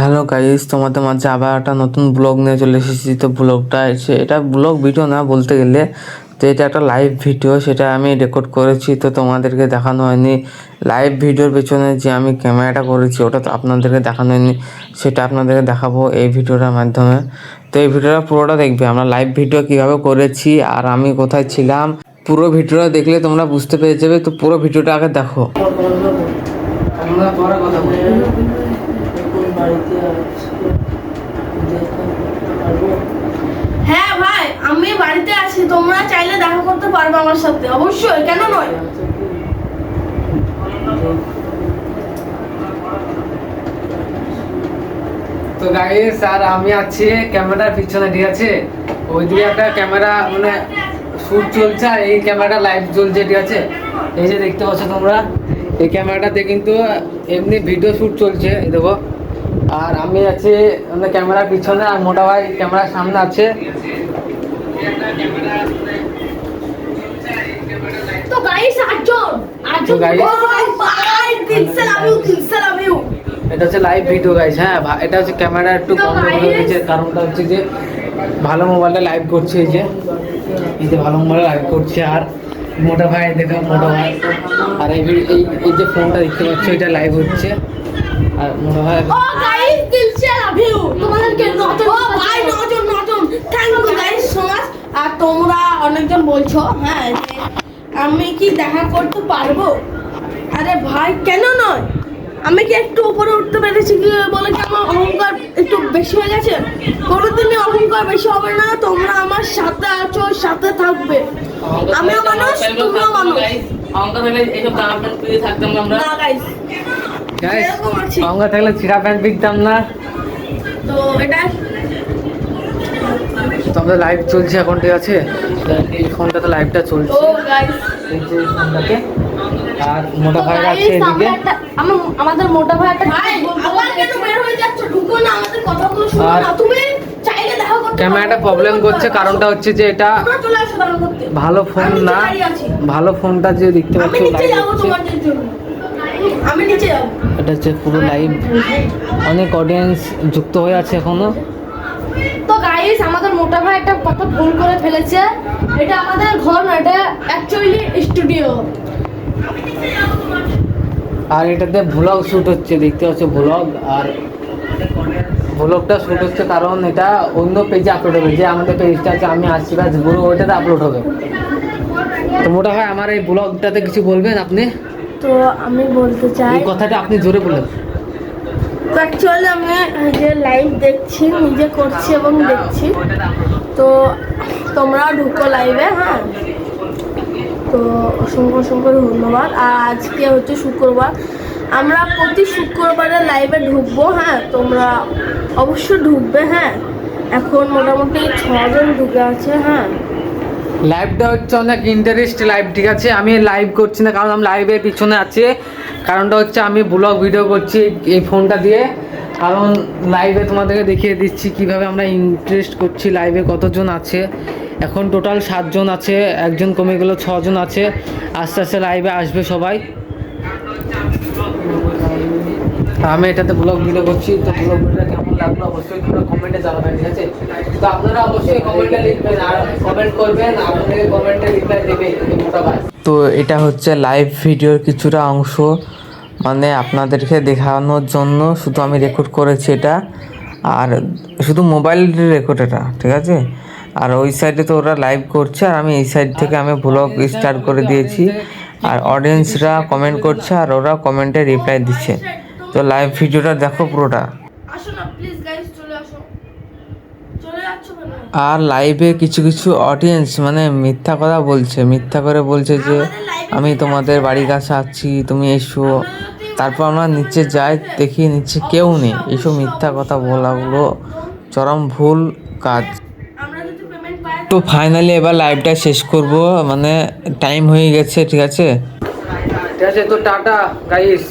Hello guys, তোমাদের মাঝে আবার একটা নতুন ব্লগ নিয়ে চলে এসেছি। তো ব্লগটা এটা ব্লগ ভিডিও না বলতে গেলে, তো এটা একটা লাইভ ভিডিও, সেটা আমি রেকর্ড করেছি, তো তোমাদেরকে দেখানো হয়নি। লাইভ ভিডিওর পেছনে যে আমি ক্যামেরাটা করেছি ওটা তো আপনাদেরকে দেখানো হয়নি, সেটা আপনাদেরকে দেখাবো এই ভিডিওটার মাধ্যমে। তো এই ভিডিওটা পুরোটা দেখবে, আমরা লাইভ ভিডিও কীভাবে করেছি আর আমি কোথায় ছিলাম। পুরো ভিডিওটা দেখলে তোমরা বুঝতে পেরে যাবে। তো পুরো ভিডিওটা আগে দেখো। আমরা পরে কথা বলি। হ্যাঁ ভাই, আমি বাড়িতে আছি, তোমরা চাইলে দেখা করতে পারবে আমার সাথে, অবশ্যই, কেন নয়। তো গাইস, আর আমি আছি ক্যামেরার পিছনে, ঠিক আছে। ওইদিকে একটা ক্যামেরা মানে শুট চলছে আর এই ক্যামেরাটা লাইভ চলছে, ঠিক আছে। এই যে দেখতে পাচ্ছ তোমরা, এই ক্যামেরাটাতে কিন্তু এমনি ভিডিও শুট চলছে, এই দেখো। আর আমি আছি মানে ক্যামেরার পিছনে, আর মোটা ভাই ক্যামেরার সামনে আছে। তো গাইস, তো guys, ভাই দিলসে লাভ ইউ। এটা হচ্ছে লাইভ ভিডিও গাইস। হ্যাঁ, এটা হচ্ছে ক্যামেরা একটু তো কম guys, হয়েছে, কারণটা হচ্ছে যে ভালো মোবাইলে লাইভ করছে। এই যে ভালো মোবাইলে লাইভ করছে। আর মোটা ভাই দেখো, মোটা ভাই। আর এই যে ফোনটা দেখতে পাচ্ছ, এটা লাইভ হচ্ছে। আর মোটা ভাই, ও গাইস, দিলসে লাভ ইউ। তোমাদেরকে নতুন ভাই নতুন thank you guys so much. আর তোমরা অনেকজন বলছো হ্যাঁ যে আমি কি দেখা করতে পারবো। আরে ভাই, কেন নয়। আমি কি একটু উপরে উঠতে পেরেছি কি বলে কি আমার অহংকার একটু বেশি হয়ে গেছে? কোনোদিনই অহংকার বেশি হবে না। তোমরা আমার সাথে আছো, সাথে থাকবে। আমিও মানুষ, তুমিও মানুষ। অহংকার থাকলে এইসব জামা প্যান্ট পরে থাকতাম না আমরা। না গাইস, গাইস এরকম আছি। আমরা থাকলে ছিঁড়া প্যান্ট পিকতাম না। তো এটা তো আমাদের লাইভ চলছে এখন, ঠিক আছে। এই ফোনটাতে লাইভটা চলছে, তো গাইস, এই যে ফোনটাকে। আর মোটা ভাই আছে এদিকে। আমাদের মোটা ভাই একটা ভাই আবার কেন বের হয়ে যাচ্ছ? ঢুকো না, আমাদের কথাগুলো শুনো আর না। তুমি চাইলে দেখা করতে ক্যামেরাটা প্রবলেম করছে, কারণটা হচ্ছে যে এটা তোমরা চলে আসো দেখা করতে। ভালো ফোন আমি না। দাঁড়িয়ে আছি। ভালো ফোনটা যে দেখতে আমি পাচ্ছ নিচে লাইভ যাবো হচ্ছে, তোমাদের জন্য। আমি নিচে যাবো। এটা হচ্ছে পুরো লাইভ। অনেক অডিয়েন্স যুক্ত হয়ে আছে এখনো। তো গাইস, আমাদের মোটা ভাই একটা কথা ভুল করে ফেলেছে। এটা আমাদের ঘর না, এটা অ্যাকচুয়ালি স্টুডিও। আর এটাতে ভ্লগ শ্যুট হচ্ছে, দেখতে পাচ্ছ ভ্লগ। আর ভ্লগটা শ্যুট হচ্ছে কারণ এটা অন্য পেজে আপলোড হবে, যে আমাদের পেজটা আছে আমি আসছি বা পুরো ওইটাতে আপলোড হবে। তো মোটা ভাই, আমার এই ব্লগটাতে কিছু বলবেন আপনি? তো আমি বলতে চাই, এই কথাটা আপনি জোরে বলেন। তো অ্যাকচুয়ালি আমি যে লাইভ দেখছি, নিজে করছি এবং দেখছি। তো তোমরা ঢুকো লাইভে, হ্যাঁ। তো অসংখ্য ধন্যবাদ। আর আজকে হচ্ছে শুক্রবার, আমরা প্রতি শুক্রবারে লাইভে ঢুকবো, হ্যাঁ। তোমরা অবশ্যই ঢুকবে, হ্যাঁ। এখন মোটামুটি 6 জন ঢুকে আছে, হ্যাঁ। লাইভটা হচ্ছে অনেক ইন্টারেস্ট লাইভ, ঠিক আছে। আমি লাইভ করছি না কারণ আমি লাইভের পিছনে আছি। কারণটা হচ্ছে আমি ব্লগ ভিডিও করছি এই ফোনটা দিয়ে। কারণ লাইভে তোমাদেরকে দেখিয়ে দিচ্ছি কিভাবে আমরা ইন্টারেস্ট করছি। লাইভে কতজন আছে এখন? টোটাল 7 জন আছে, একজন কমে গেল, 6 জন আছে। আস্তে আস্তে লাইভে আসবে সবাই। আমি এটাতে ব্লগ ভিডিও করছি। তো ব্লগ ভিডিওটা কেমন লাগলো অবশ্যই তোমরা কমেন্টে জানাবেন, ঠিক আছে। তো আপনারা অবশ্যই কমেন্টে লিখবেন আর কমেন্ট করবেন, আপনাদের কমেন্টে রিপ্লাই দেবে মোটা ভাই। তো এটা হচ্ছে লাইভ ভিডিওর কিছুটা অংশ, মানে আপনাদেরকে দেখানোর জন্য শুধু আমি রেকর্ড করেছি এটা। আর শুধু মোবাইল রেকর্ড এটা, ঠিক আছে। আর ওই সাইডে তো ওরা লাইভ করছে, আর আমি এই সাইড থেকে আমি ব্লগ স্টার্ট করে দিয়েছি। আর অডিয়েন্সরা কমেন্ট করছে আর ওরা কমেন্টে রিপ্লাই দিচ্ছে। তো লাইভ ভিডিওটা দেখো পুরোটা। আসো না প্লিজ গাইস, চলে আসো। চলে যাচ্ছ কেন? আর লাইভে কিছু কিছু অডিয়েন্স মানে মিথ্যা কথা বলছে, মিথ্যা করে বলছে যে আমি তোমাদের বাড়ির কাছে আছি, তুমি এসো। তারপর আমরা নিচে যাই, দেখি নিচে কেউ নেই। এইসব মিথ্যা কথা বলাগুলো চরম ভুল কাজ। আমরা যদি পেমেন্ট পাই, তো ফাইনালি এবার লাইভটা শেষ করব, মানে টাইম হয়ে গেছে, ঠিক আছে। ঠিক আছে, তো টাটা গাইস।